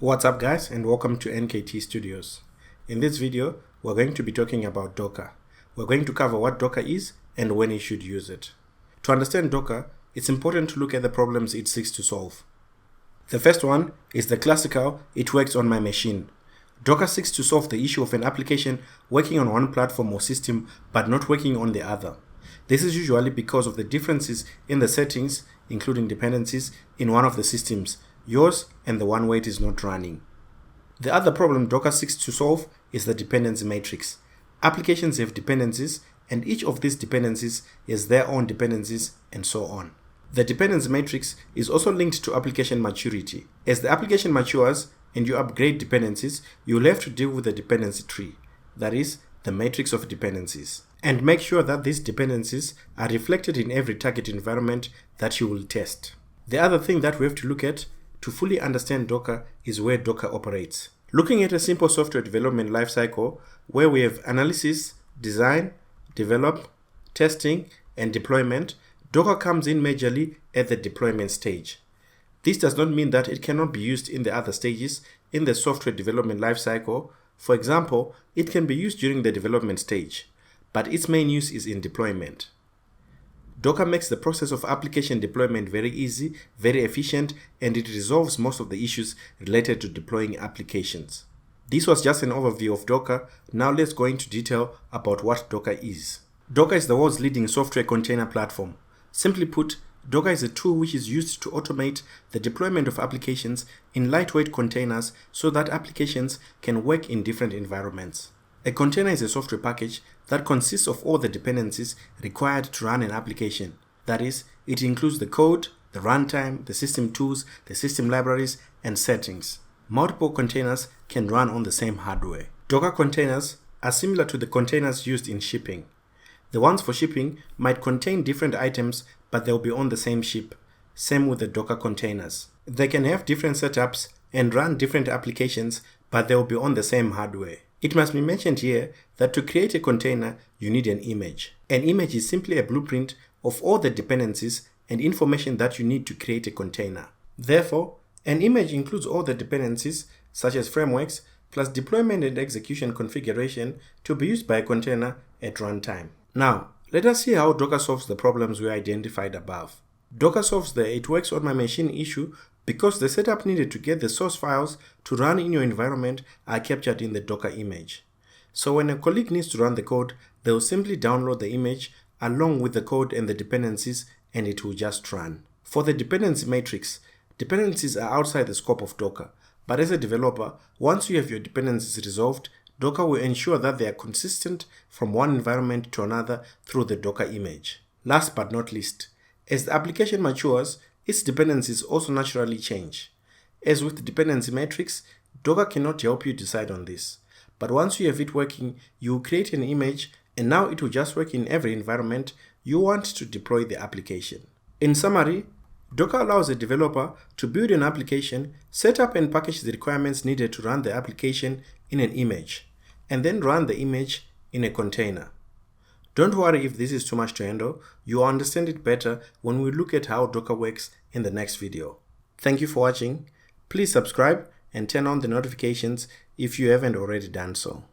What's up guys, and welcome to NKT Studios. In this video, we're going to be talking about Docker. We're going to cover what Docker is and when you should use it. To understand Docker, it's important to look at the problems it seeks to solve. The first one is the classical, it works on my machine. Docker seeks to solve the issue of an application working on one platform or system but not working on the other. This is usually because of the differences in the settings, including dependencies, in one of the systems, yours and the one where it is not running. The other problem Docker seeks to solve is the dependency matrix. Applications have dependencies, and each of these dependencies has their own dependencies, and so on. The dependency matrix is also linked to application maturity. As the application matures and you upgrade dependencies, you will have to deal with the dependency tree, that is, the matrix of dependencies, and make sure that these dependencies are reflected in every target environment that you will test. The other thing that we have to look at to fully understand Docker is where Docker operates. Looking at a simple software development lifecycle where we have analysis, design, develop, testing, and deployment, Docker comes in majorly at the deployment stage. This does not mean that it cannot be used in the other stages in the software development lifecycle. For example, it can be used during the development stage, but its main use is in deployment. Docker makes the process of application deployment very easy, very efficient, and it resolves most of the issues related to deploying applications. This was just an overview of Docker. Now let's go into detail about what Docker is. Docker is the world's leading software container platform. Simply put, Docker is a tool which is used to automate the deployment of applications in lightweight containers so that applications can work in different environments. A container is a software package that consists of all the dependencies required to run an application. That is, it includes the code, the runtime, the system tools, the system libraries, and settings. Multiple containers can run on the same hardware. Docker containers are similar to the containers used in shipping. The ones for shipping might contain different items, but they'll be on the same ship. Same with the Docker containers. They can have different setups and run different applications, but they'll be on the same hardware. It must be mentioned here that to create a container, you need an image. An image is simply a blueprint of all the dependencies and information that you need to create a container. Therefore, an image includes all the dependencies, such as frameworks, plus deployment and execution configuration to be used by a container at runtime. Now, let us see how Docker solves the problems we identified above. Docker solves the "it works on my machine" issue because the setup needed to get the source files to run in your environment are captured in the Docker image. So when a colleague needs to run the code, they will simply download the image along with the code and the dependencies, and it will just run. For the dependency matrix, dependencies are outside the scope of Docker, but as a developer, once you have your dependencies resolved, Docker will ensure that they are consistent from one environment to another through the Docker image. Last but not least, as the application matures, its dependencies also naturally change. As with the dependency matrix, Docker cannot help you decide on this. But once you have it working, you will create an image, and now it will just work in every environment you want to deploy the application. In summary, Docker allows a developer to build an application, set up and package the requirements needed to run the application in an image, and then run the image in a container. Don't worry if this is too much to handle. You will understand it better when we look at how Docker works in the next video. Thank you for watching. Please subscribe and turn on the notifications if you haven't already done so.